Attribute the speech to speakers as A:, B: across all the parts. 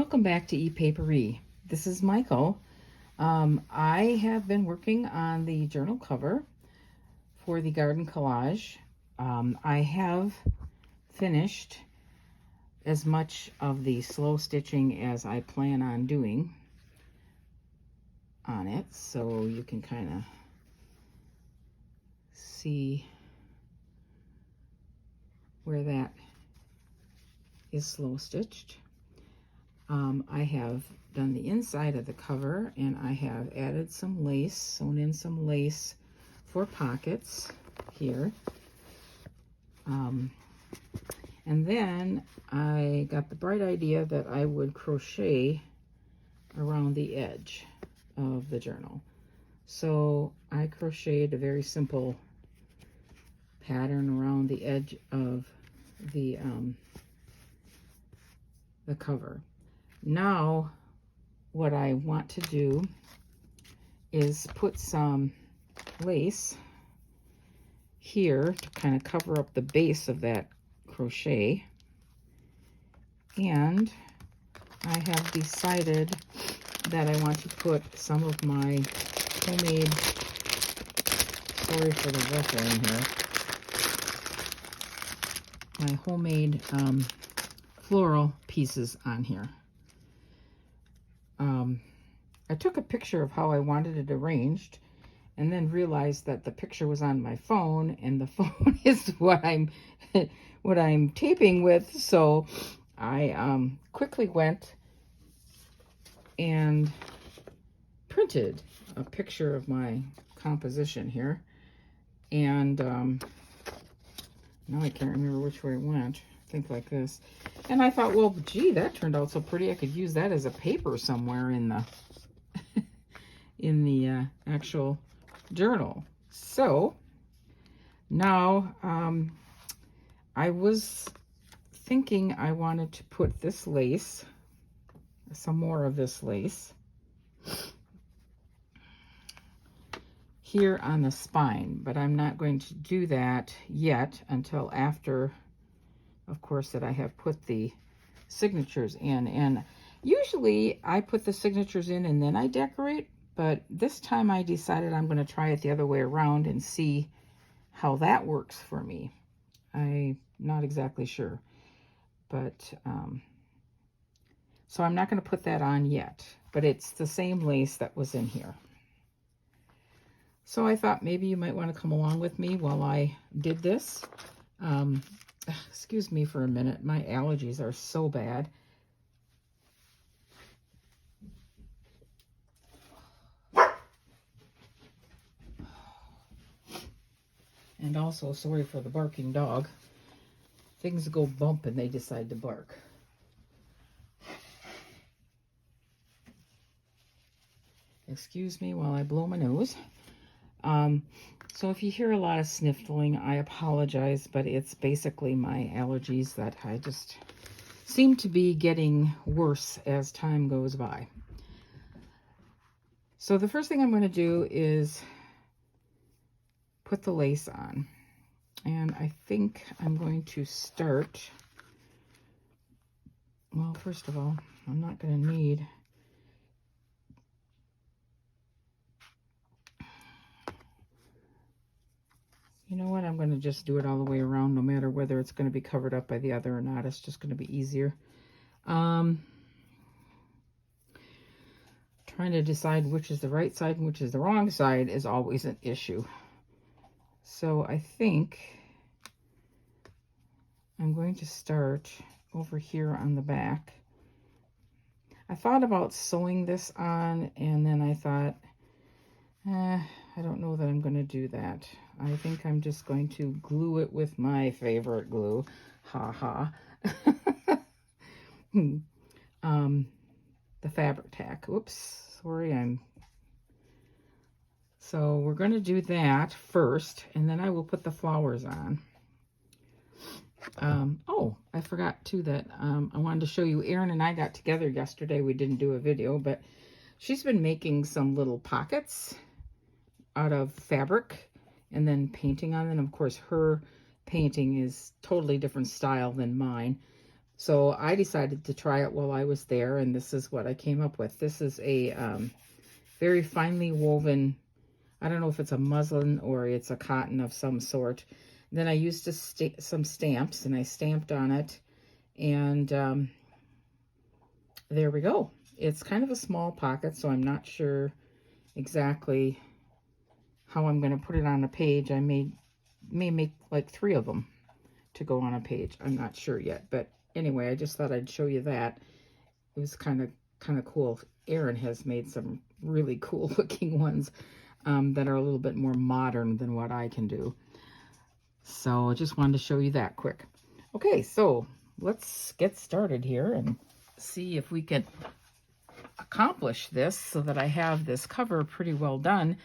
A: Welcome back to ePapery. This is Michael. I have been working on the journal cover for the garden collage. I have finished as much of the slow stitching as I plan on doing on it, so you can kind of see where that is slow stitched. I have done the inside of the cover, and I have added some lace, sewn in some lace for pockets here. And then I got the bright idea that I would crochet around the edge of the journal. So I crocheted a very simple pattern around the edge of the cover. Now, what I want to do is put some lace here to kind of cover up the base of that crochet. And I have decided that I want to put some of my homemade, sorry for the rustling here, my homemade floral pieces on here. I took a picture of how I wanted it arranged, and then realized that the picture was on my phone, and the phone is what I'm taping with. So I quickly went and printed a picture of my composition here, and now I can't remember which way it went. I think like this. And I thought, well, gee, that turned out so pretty. I could use that as a paper somewhere in the in the actual journal. So now I was thinking I wanted to put this lace, some more of this lace, here on the spine, but I'm not going to do that yet until after, of course, that I have put the signatures in. And usually I put the signatures in and then I decorate, but this time I decided I'm going to try it the other way around and see how that works for me. I'm not exactly sure, but so I'm not going to put that on yet, but it's the same lace that was in here. So I thought maybe you might want to come along with me while I did this. Excuse me for a minute. My allergies are so bad. And also, sorry for the barking dog. Things go bump and they decide to bark. Excuse me while I blow my nose. So if you hear a lot of sniffling, I apologize, but it's basically my allergies that I just seem to be getting worse as time goes by. So the first thing I'm going to do is put the lace on. And I think I'm going to start, well, first of all, I'm not going to need you know what? I'm going to just do it all the way around, no matter whether it's going to be covered up by the other or not. It's just going to be easier. Trying to decide which is the right side and which is the wrong side is always an issue. So I think I'm going to start over here on the back. I thought about sewing this on, and then I thought, I don't know that I'm going to do that. I think I'm just going to glue it with my favorite glue. Ha ha. The fabric tack. Oops, sorry. So we're going to do that first, and then I will put the flowers on. Oh, I forgot too that I wanted to show you, Erin and I got together yesterday. We didn't do a video, but she's been making some little pockets out of fabric and then painting on them. Of course, her painting is totally different style than mine. So I decided to try it while I was there, and this is what I came up with. This is a very finely woven, I don't know if it's a muslin or it's a cotton of some sort. Then I used some stamps, and I stamped on it, and there we go. It's kind of a small pocket, so I'm not sure exactly how I'm going to put it on a page. I may make like 3 of them to go on a page. I'm not sure yet, but anyway, I just thought I'd show you that. It was kind of cool. Erin has made some really cool looking ones that are a little bit more modern than what I can do. So I just wanted to show you that quick. Okay, so let's get started here and see if we can accomplish this so that I have this cover pretty well done.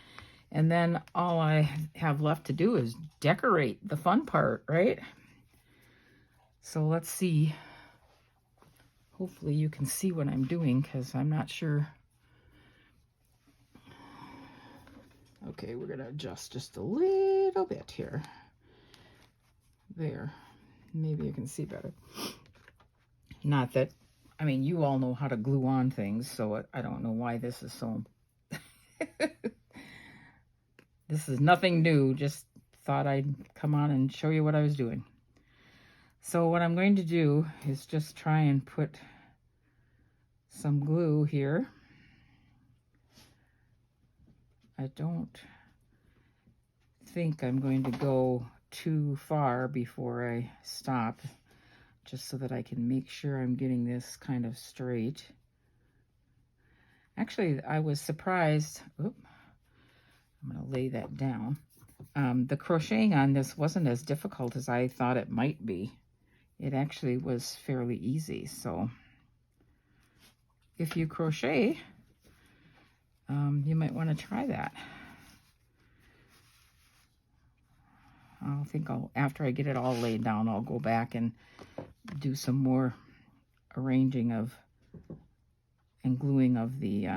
A: And then all I have left to do is decorate the fun part, right? So let's see. Hopefully you can see what I'm doing, because I'm not sure. Okay, we're going to adjust just a little bit here. There. Maybe you can see better. Not that, I mean, you all know how to glue on things, so I don't know why this is so... This is nothing new, just thought I'd come on and show you what I was doing. So what I'm going to do is just try and put some glue here. I don't think I'm going to go too far before I stop, just so that I can make sure I'm getting this kind of straight. Actually, I was surprised. Oop, I'm going to lay that down. The crocheting on this wasn't as difficult as I thought it might be. It actually was fairly easy. So if you crochet, you might want to try that. I think after I get it all laid down, I'll go back and do some more arranging of and gluing of the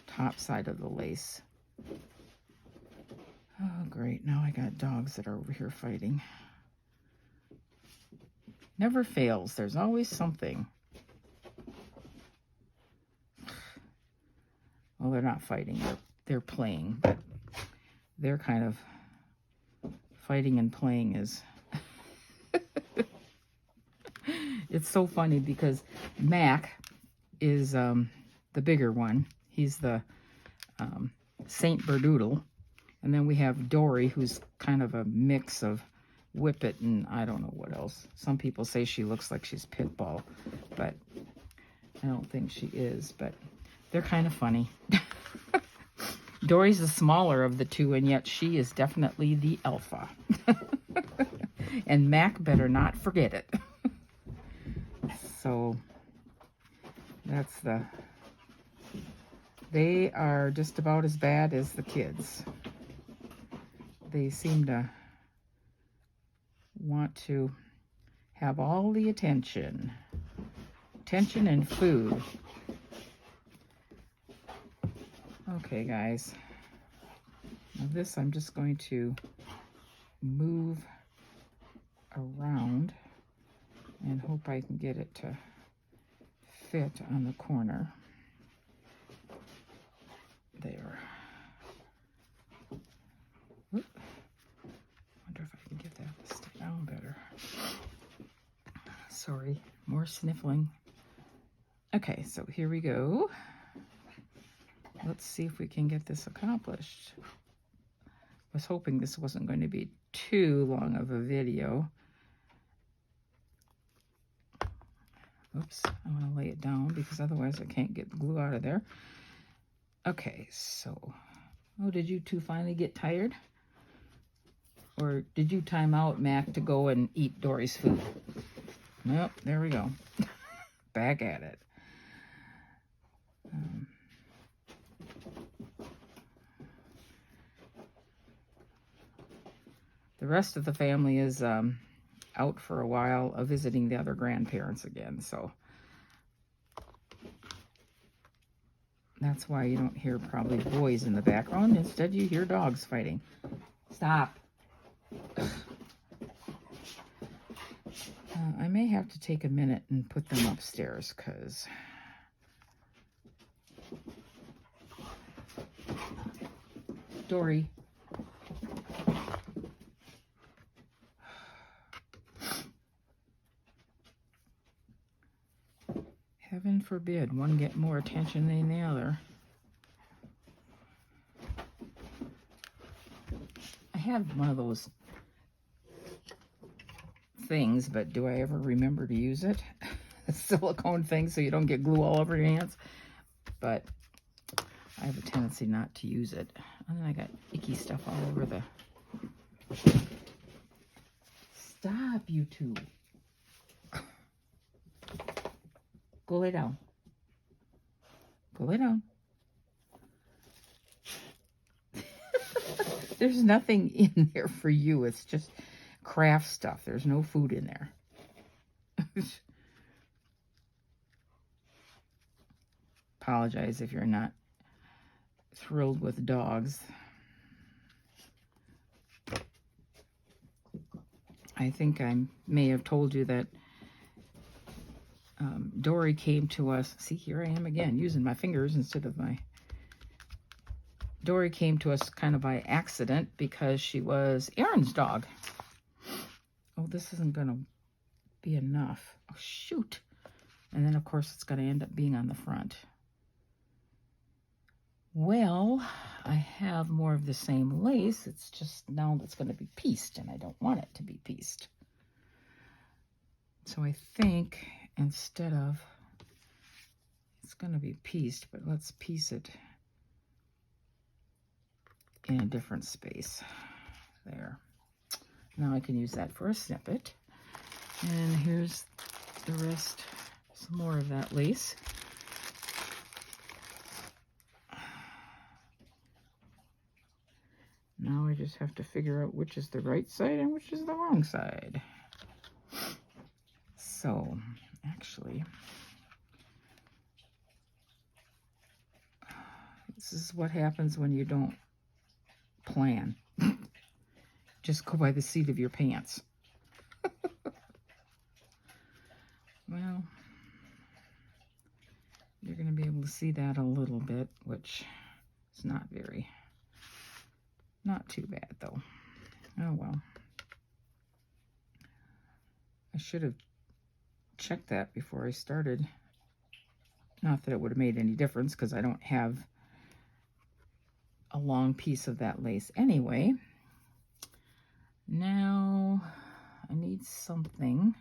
A: top side of the lace. Oh, great. Now I got dogs that are over here fighting. Never fails. There's always something. Well, they're not fighting. They're playing. But they're kind of fighting and playing is... It's so funny because Mac is the bigger one. He's the Saint Berdoodle. And then we have Dory, who's kind of a mix of Whippet and I don't know what else. Some people say she looks like she's Pitbull, but I don't think she is. But they're kind of funny. Dory's the smaller of the two, and yet she is definitely the alpha. And Mac better not forget it. So that's they are just about as bad as the kids. They seem to want to have all the attention and food. Okay, guys. Now this I'm just going to move around and hope I can get it to fit on the corner. There. Whoop. Wonder if I can get that to stay down better. Sorry, more sniffling. Okay, so here we go. Let's see if we can get this accomplished. I was hoping this wasn't going to be too long of a video. Oops, I want to lay it down because otherwise I can't get the glue out of there. Okay, so, oh, did you two finally get tired? Or did you time out, Mac, to go and eat Dory's food? Nope, there we go. Back at it. The rest of the family is out for a while visiting the other grandparents again, so that's why you don't hear probably boys in the background. Instead, you hear dogs fighting. Stop. I may have to take a minute and put them upstairs because Dory. Heaven forbid one get more attention than the other. I have one of those things, but do I ever remember to use it? A silicone thing so you don't get glue all over your hands. But I have a tendency not to use it. And then I got icky stuff all over the... Stop, you two. Go lay down. Go lay down. There's nothing in there for you. It's just craft stuff. There's no food in there. Apologize if you're not thrilled with dogs. I think I may have told you that Dory came to us. See, here I am again, using my fingers instead of my... Dory came to us kind of by accident because she was Aaron's dog. Oh, this isn't going to be enough. Oh, shoot. And then, of course, it's going to end up being on the front. Well, I have more of the same lace. It's just now it's going to be pieced, and I don't want it to be pieced. So I think instead of, it's going to be pieced, but let's piece it in a different space. There. Now I can use that for a snippet. And here's the rest, some more of that lace. Now I just have to figure out which is the right side and which is the wrong side. So, actually, this is what happens when you don't plan. Just go by the seat of your pants. Well, you're going to be able to see that a little bit, which is not too bad though. Oh well. I should have checked that before I started. Not that it would have made any difference because I don't have a long piece of that lace anyway. Now I need something.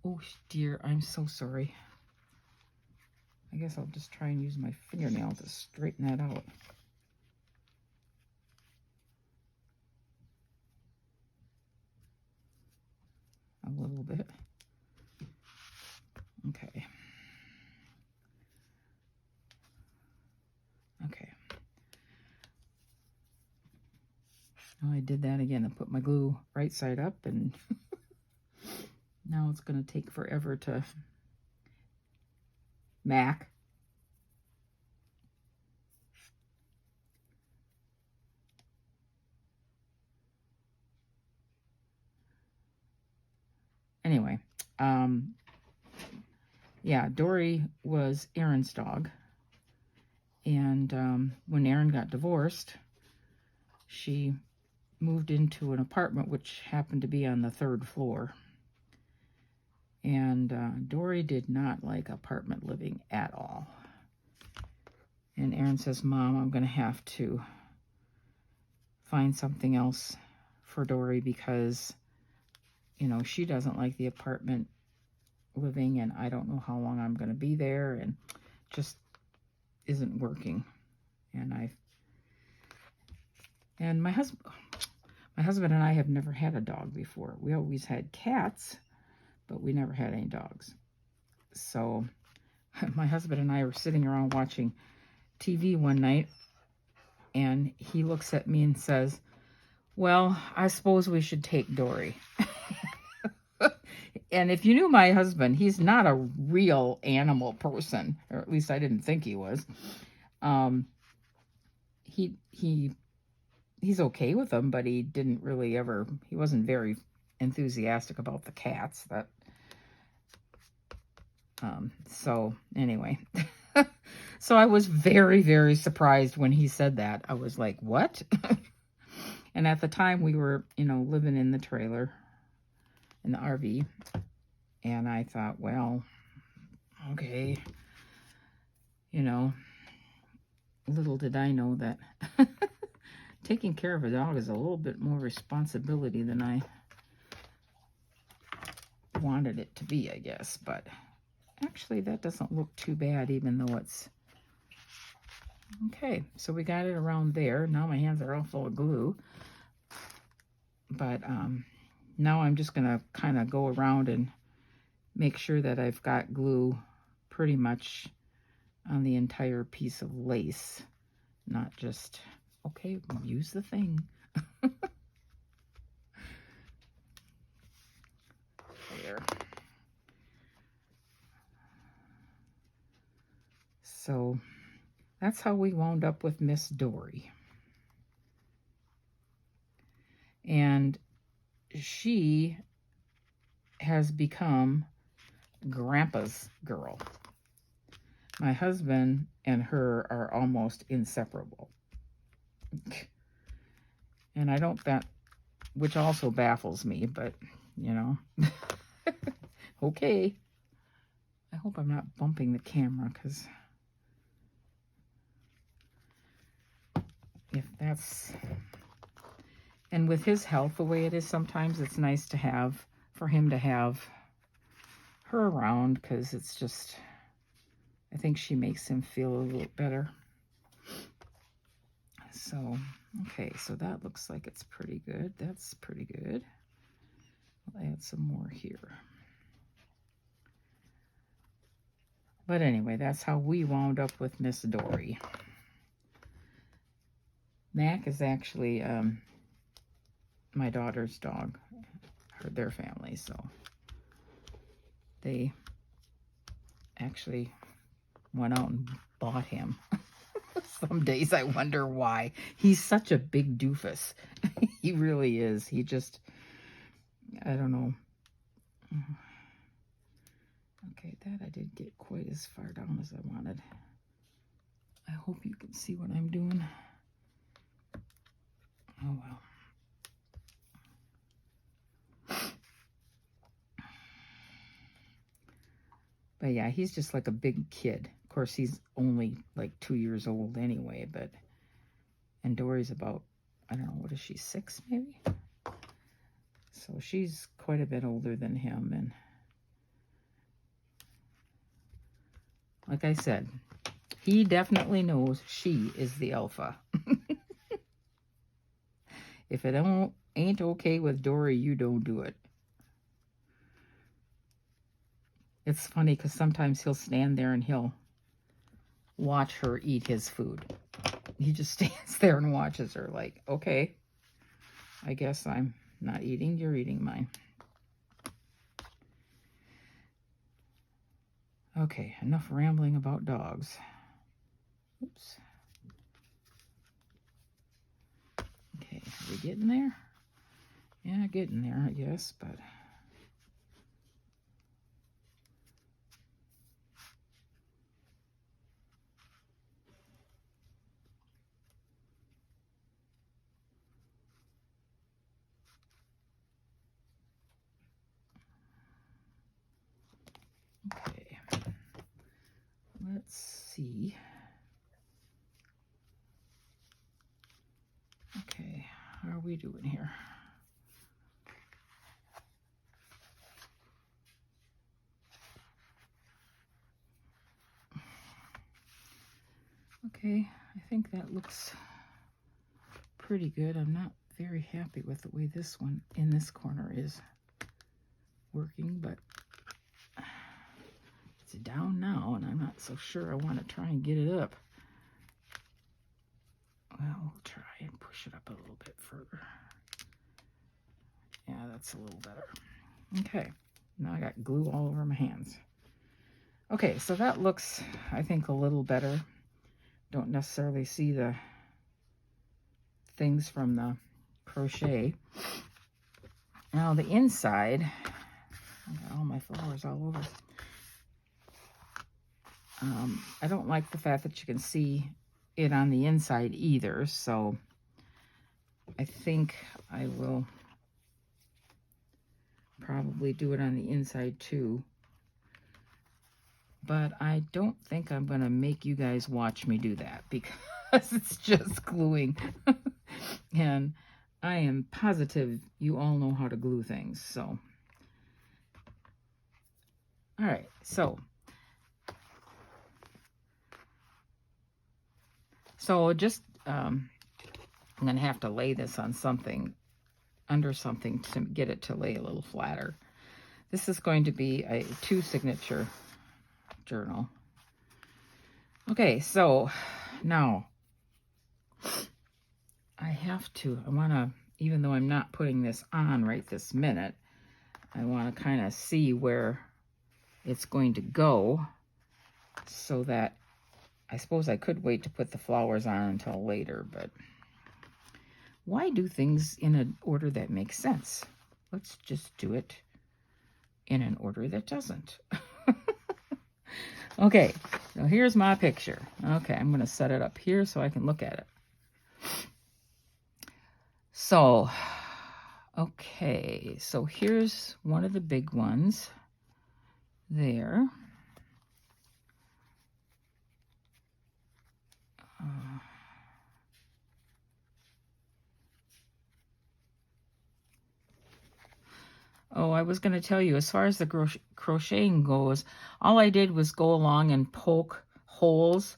A: Oh dear, I'm so sorry. I guess I'll just try and use my fingernail to straighten that out. A little bit. Okay. Okay. Oh, I did that again. I put my glue right side up and now it's going to take forever to mac. Anyway, yeah, Dory was Aaron's dog. And when Aaron got divorced, she moved into an apartment which happened to be on the 3rd floor. And Dory did not like apartment living at all. And Aaron says, Mom, I'm going to have to find something else for Dory because, you know, she doesn't like the apartment living and I don't know how long I'm going to be there and just isn't working. And my husband and I have never had a dog before. We always had cats, but we never had any dogs. So my husband and I were sitting around watching TV one night, and he looks at me and says, well, I suppose we should take Dory. And if you knew my husband, he's not a real animal person, or at least I didn't think he was. He's okay with them, but he didn't really ever, he wasn't very enthusiastic about the cats. That so anyway. So I was very, very surprised when he said that. I was like, what? And at the time we were, living in the trailer, in the RV. And I thought, well, okay. Little did I know that taking care of a dog is a little bit more responsibility than I wanted it to be, I guess. But actually, that doesn't look too bad, even though it's... Okay, so we got it around there. Now my hands are all full of glue. But now I'm just going to kind of go around and make sure that I've got glue pretty much on the entire piece of lace. Not just, okay, use the thing. There. So that's how we wound up with Miss Dory. And she has become Grandpa's girl. My husband and her are almost inseparable. And I don't, which also baffles me, but, okay. I hope I'm not bumping the camera, because if that's... And with his health the way it is, sometimes it's nice to have, for him to have her around, because it's just, I think she makes him feel a little better. So, okay, so that looks like it's pretty good. That's pretty good. I'll add some more here. But anyway, that's how we wound up with Miss Dory. Mac is actually my daughter's dog, their family, so they actually went out and bought him. Some days I wonder why. He's such a big doofus. He really is. He just, I don't know. Okay, that I didn't get quite as far down as I wanted. I hope you can see what I'm doing. Oh, well. But yeah, he's just like a big kid. Of course, he's only like 2 years old anyway, and Dory's about, I don't know, what is she, 6 maybe? So she's quite a bit older than him. And like I said, he definitely knows she is the alpha. If it ain't okay with Dory, you don't do it. It's funny because sometimes he'll stand there and he'll watch her eat his food. He just stands there and watches her like, okay, I guess I'm not eating, you're eating mine. Okay, enough rambling about dogs. Oops. Okay, are we getting there? Yeah, getting there, I guess, but... Okay, let's see. Okay, how are we doing here? Okay, I think that looks pretty good. I'm not very happy with the way this one in this corner is working, but it's down now, and I'm not so sure I want to try and get it up. Well, we'll try and push it up a little bit further. Yeah, that's a little better. Okay, now I got glue all over my hands. Okay, so that looks, I think, a little better. Don't necessarily see the things from the crochet. Now the inside, I got all my flowers all over. I don't like the fact that you can see it on the inside either, so I think I will probably do it on the inside too. But I don't think I'm going to make you guys watch me do that because it's just gluing. And I am positive you all know how to glue things, so. All right, so just, I'm going to have to lay this on something, under something to get it to lay a little flatter. This is going to be a 2 signature journal. Okay, so now I want to, even though I'm not putting this on right this minute, I want to kind of see where it's going to go so that I suppose I could wait to put the flowers on until later, but why do things in an order that makes sense? Let's just do it in an order that doesn't. Okay, so here's my picture. Okay, I'm going to set it up here so I can look at it. So, okay, so here's one of the big ones there. Oh, I was going to tell you, as far as the crocheting goes, all I did was go along and poke holes,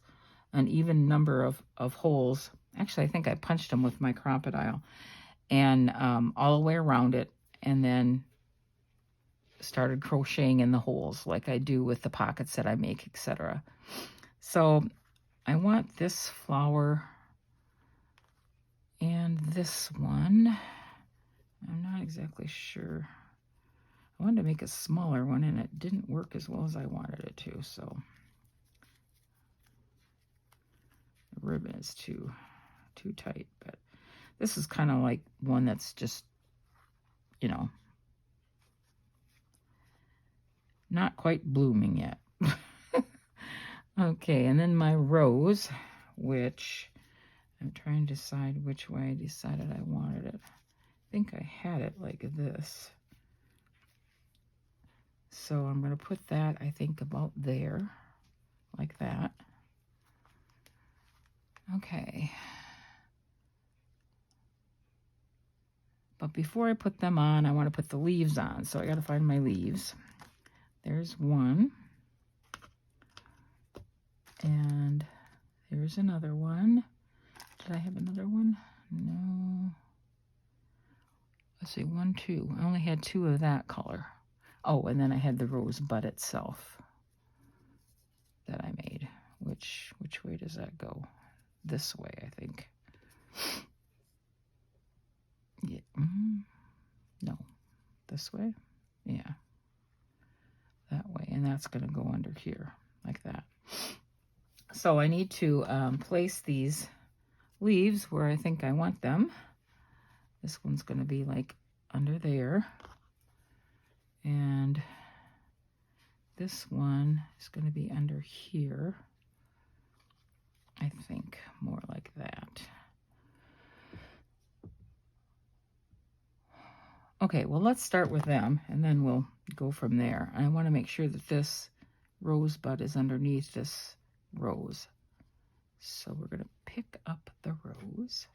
A: an even number of holes. Actually, I think I punched them with my crocodile, and all the way around it, and then started crocheting in the holes like I do with the pockets that I make, etc. So I want this flower and this one. I'm not exactly sure. I wanted to make a smaller one, and it didn't work as well as I wanted it to, so the ribbon is too tight. But this is kind of like one that's just, you know, not quite blooming yet. Okay, and then my rose, which I'm trying to decide which way I decided I wanted it. I think I had it like this. So I'm going to put that, I think, about there, like that. Okay. But before I put them on, I want to put the leaves on. So I got to find my leaves. There's one. And there's another one. Did I have another one? No. Let's see, 1, 2. I only had 2 of that color. Oh, and then I had the rosebud itself that I made. Which way does that go? This way, I think. Yeah. No. This way? Yeah. That way. And that's going to go under here, like that. So I need to place these leaves where I think I want them. This one's going to be like under there. And this one is going to be under here. I think more like that. Okay, well, let's start with them, and then we'll go from there. I want to make sure that this rosebud is underneath this rose. So we're going to pick up the rose,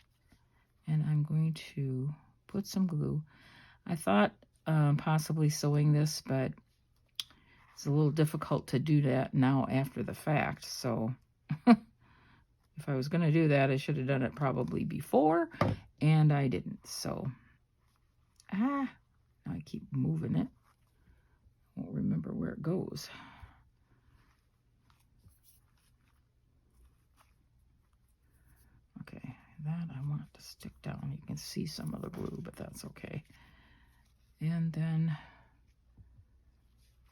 A: and I'm going to put some glue. I thought possibly sewing this, but it's a little difficult to do that now after the fact. So if I was going to do that, I should have done it probably before, and I didn't. So, now I keep moving it. Won't remember where it goes. Okay, that I want to stick down. You can see some of the glue, but that's okay. And then,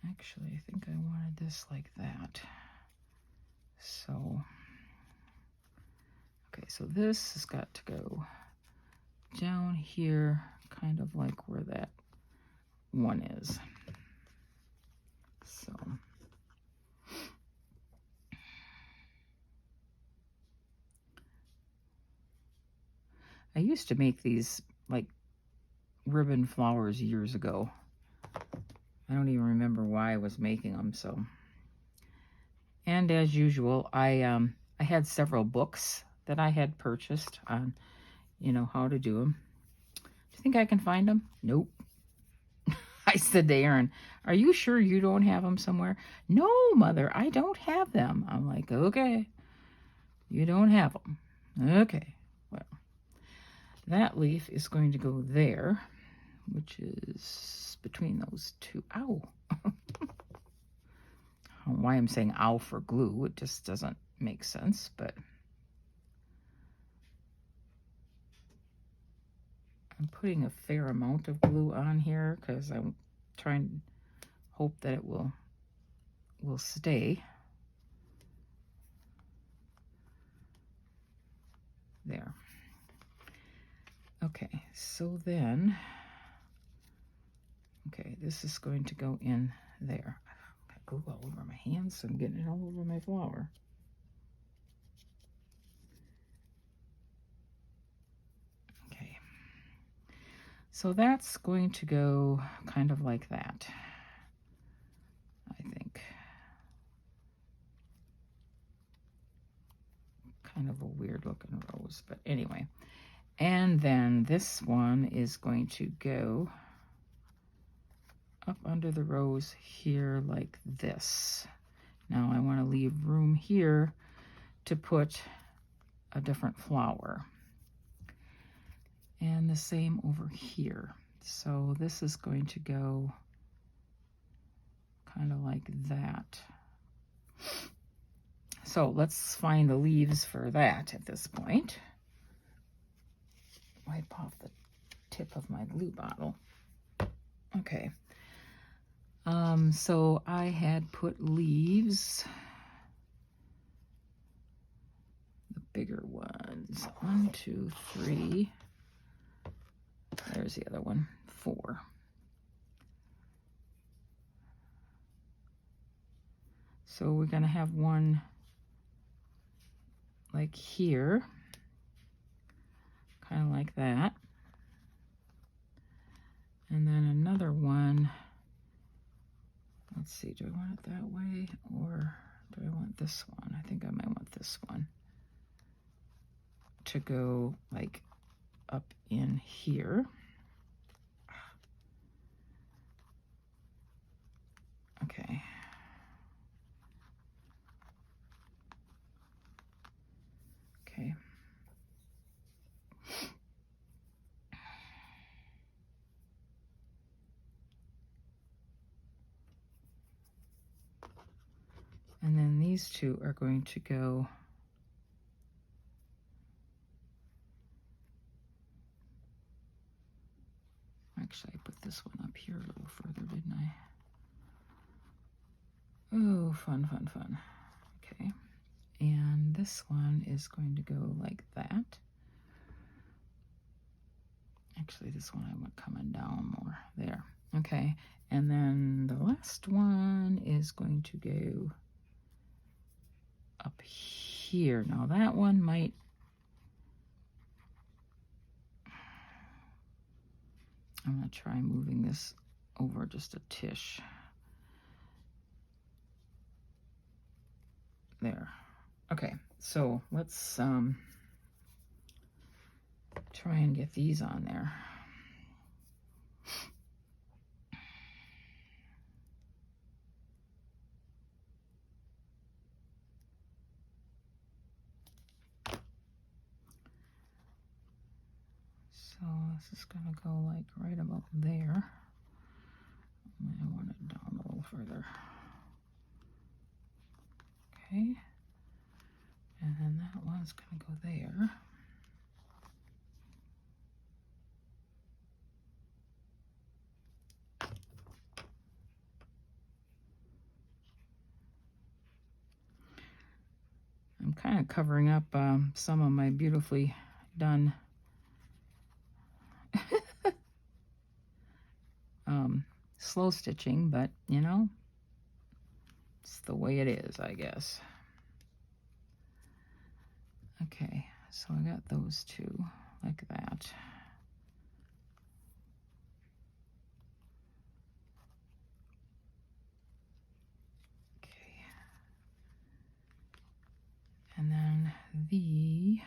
A: actually, I think I wanted this like that. So, okay, so this has got to go down here, kind of like where that one is. So I used to make these like ribbon flowers years ago. I don't even remember why I was making them. So, and as usual, I had several books that I had purchased on, you know, how to do them. Do you think I can find them? Nope. I said to Aaron, "Are you sure you don't have them somewhere?" "No, Mother, I don't have them." I'm like, "Okay, you don't have them. Okay, well, that leaf is going to go there, which is between those two." Ow. I don't know why I'm saying ow for glue. It just doesn't make sense, but I'm putting a fair amount of glue on here because I'm trying to hope that it will stay. There. Okay, so then, okay, this is going to go in there. I've got glue all over my hands, so I'm getting it all over my flower. Okay, so that's going to go kind of like that, I think. Kind of a weird looking rose, but anyway. And then this one is going to go up under the rose here like this. Now I want to leave room here to put a different flower. And the same over here. So this is going to go kind of like that. So let's find the leaves for that at this point. Wipe off the tip of my glue bottle. Okay. So I had put leaves, the bigger ones, 1, 2, 3. There's the other one, 4. So we're going to have one like here, kind of like that. And then another one, let's see, do I want it that way or do I want this one? I think I might want this one to go like up in here. Okay. Okay. And then these two are going to go actually I put this one up here a little further, didn't I? Oh, fun, fun, fun. Okay. And this one is going to go like that. Actually, this one I want coming down more. There. Okay. And then the last one is going to go up here. Now that one might, I'm going to try moving this over just a tish. There. Okay, so let's try and get these on there. So this is going to go like right about there. I want it down a little further. Okay. And then that one's going to go there. I'm kind of covering up some of my beautifully done slow stitching, but you know, it's the way it is, I guess. Okay, so I got those two like that. Okay. And then I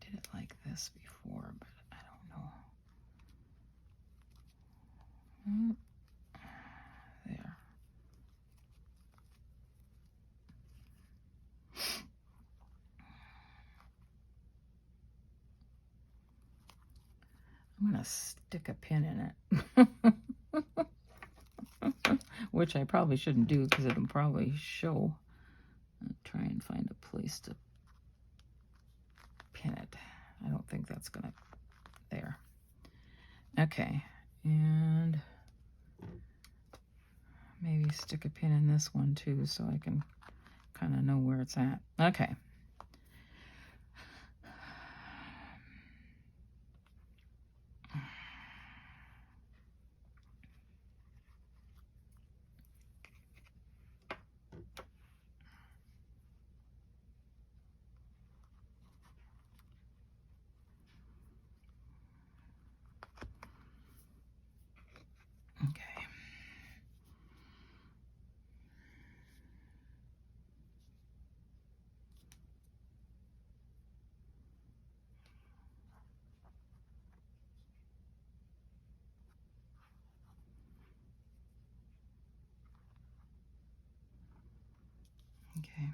A: did it like this before, but I don't know. There. I'm gonna stick a pin in it. Which I probably shouldn't do because it'll probably show. I'll try and find a place to pin it. I don't think that's gonna, there. Okay, and maybe stick a pin in this one too so I can kind of know where it's at. Okay. Okay. Okay. I'm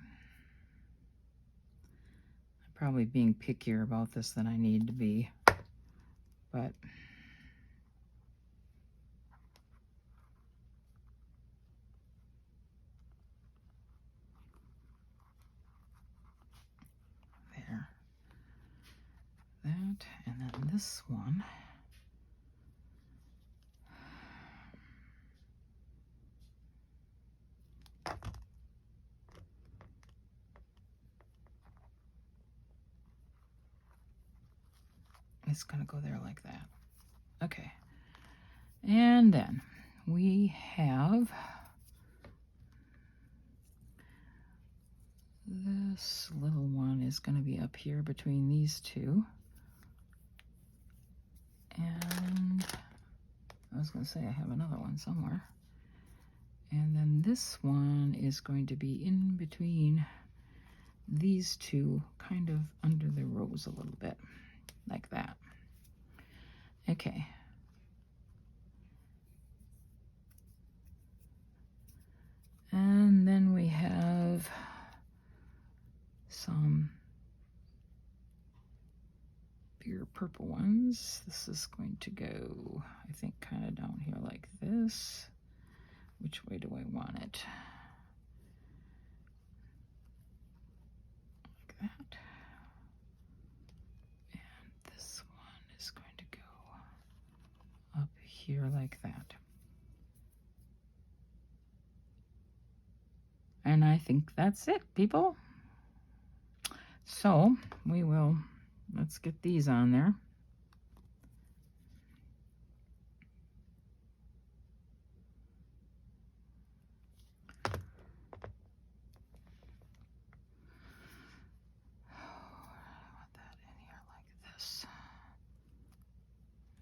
A: probably being pickier about this than I need to be, but there. That, and then this one. It's gonna go there like that. Okay. And then we have this little one is going to be up here between these two. And I was going to say I have another one somewhere. And then this one is going to be in between these two, kind of under the rose a little bit, like that. Okay. And then we have some bigger purple ones. This is going to go, I think, kind of down here like this. Which way do I want it? Like that. And this one is going to go up here like that. And I think that's it, people. So we will, let's get these on there.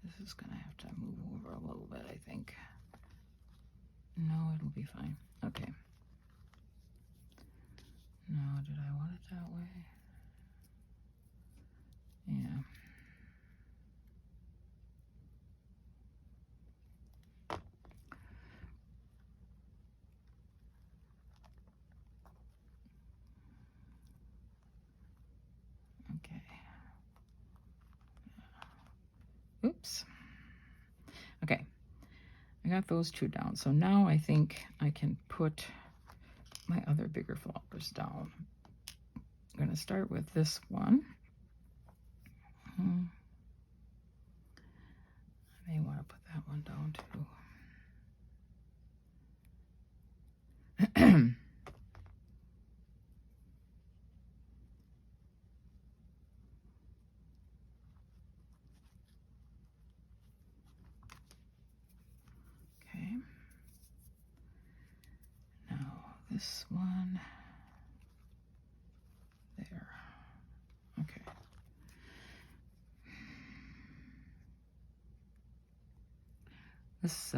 A: This is gonna have to move over a little bit, I think. No, it'll be fine. Okay. No, did I want it that way? Yeah. Okay. Oops. Okay. I got those two down. So now I think I can put my other bigger flowers down. I'm going to start with this one. I may want to put that one down too. this one there. Okay. This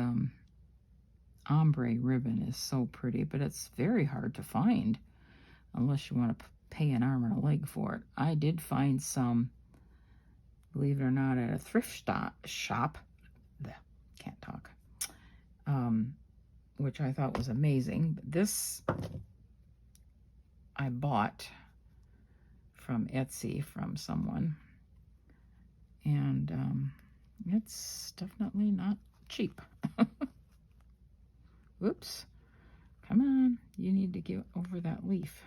A: ombre ribbon is so pretty, but it's very hard to find unless you want to pay an arm and a leg for it. I did find some, believe it or not, at a thrift shop. Can't talk. Which I thought was amazing. But this I bought from Etsy from someone, and it's definitely not cheap. Whoops. Come on. You need to get over that leaf.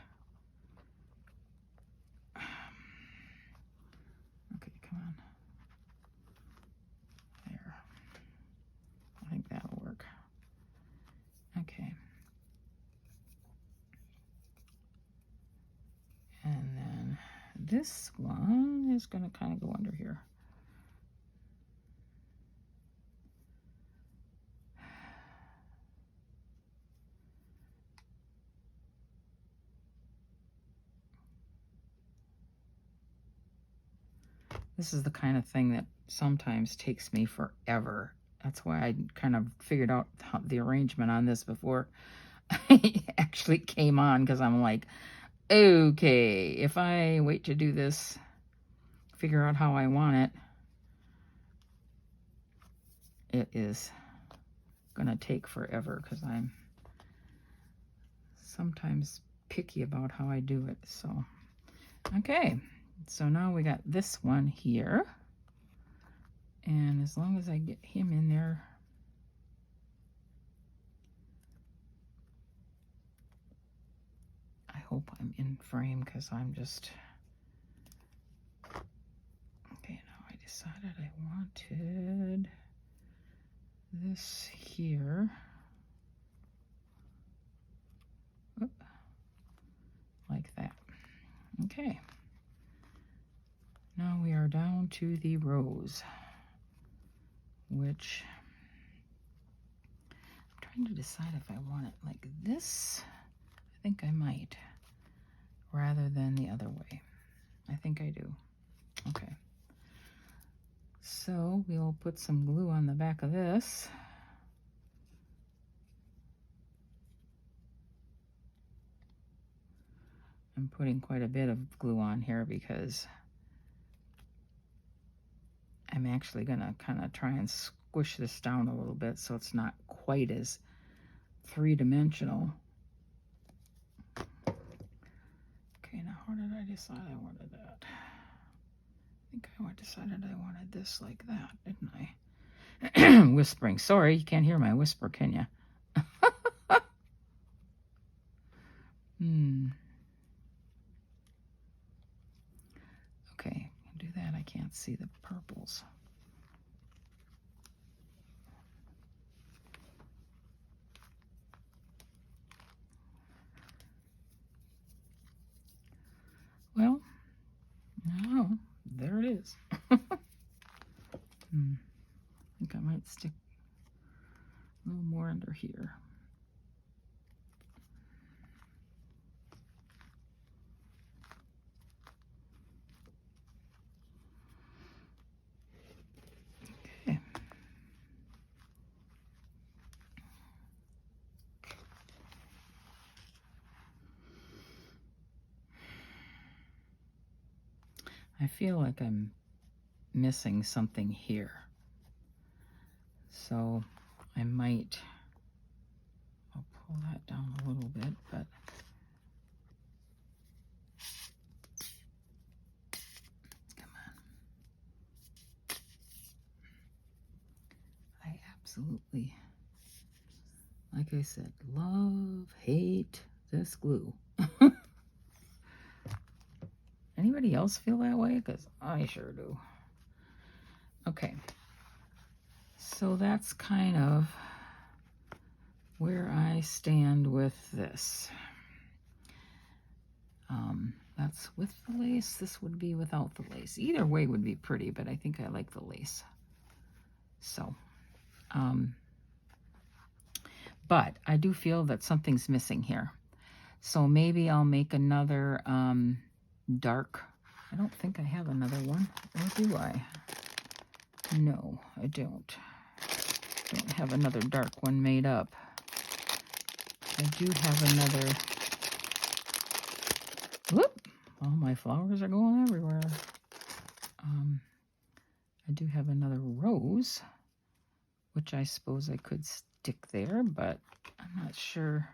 A: Okay, come on. There. I think that'll work. Okay. And then this one is going to kind of go under here. This is the kind of thing that sometimes takes me forever. That's why I kind of figured out the arrangement on this before I actually came on, because I'm like, okay, if I wait to do this, figure out how I want it, it is gonna take forever, because I'm sometimes picky about how I do it. So, okay, so now we got this one here, and as long as I get him in there, I hope I'm in frame, because I'm just, okay, now I decided I wanted this here. Oop, like that. Okay. Now we are down to the rose, which I'm trying to decide if I want it like this. I think I might, rather than the other way. I think I do. Okay. So we'll put some glue on the back of this. I'm putting quite a bit of glue on here because I'm actually going to kind of try and squish this down a little bit so it's not quite as three-dimensional. Okay, now how did I decide I wanted that? I think I decided I wanted this like that, didn't I? Whispering. Sorry, you can't hear my whisper, can you? Okay, do that. I can't see the purples. Well, no, there it is. I think I might stick a little more under here. Okay. I feel like I'm missing something here. So I might, I'll pull that down a little bit, but come on. I absolutely, like I said, love, hate this glue. Anybody else feel that way? Because I sure do. Okay. So that's kind of where I stand with this. That's with the lace. This would be without the lace. Either way would be pretty, but I think I like the lace. So, but I do feel that something's missing here. So maybe I'll make another dark. I don't think I have another one, or do I? No, I don't. Don't have another dark one made up. I do have another. Whoop! All my flowers are going everywhere. I do have another rose, which I suppose I could stick there, but I'm not sure.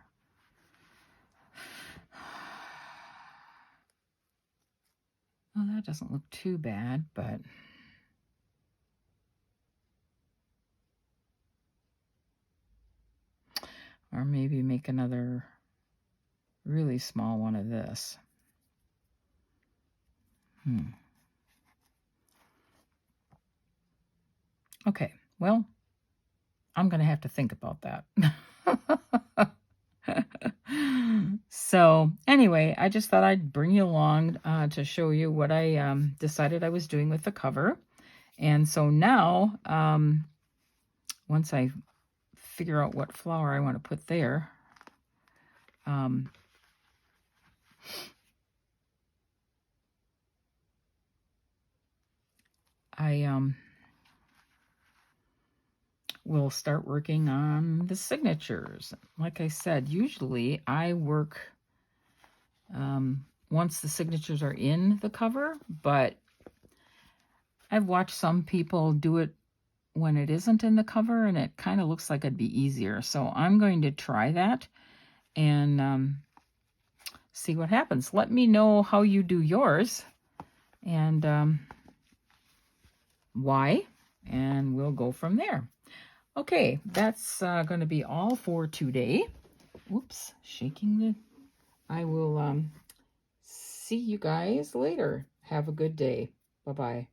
A: Well, that doesn't look too bad, but or maybe make another really small one of this. Okay, well, I'm going to have to think about that. So anyway, I just thought I'd bring you along to show you what I decided I was doing with the cover. And so now, once I figure out what flower I want to put there, I will start working on the signatures. Like I said, usually I work once the signatures are in the cover, but I've watched some people do it when it isn't in the cover, and it kind of looks like it'd be easier. So I'm going to try that and see what happens. Let me know how you do yours and why, and we'll go from there. Okay, that's going to be all for today. Whoops, shaking the... I will see you guys later. Have a good day. Bye-bye.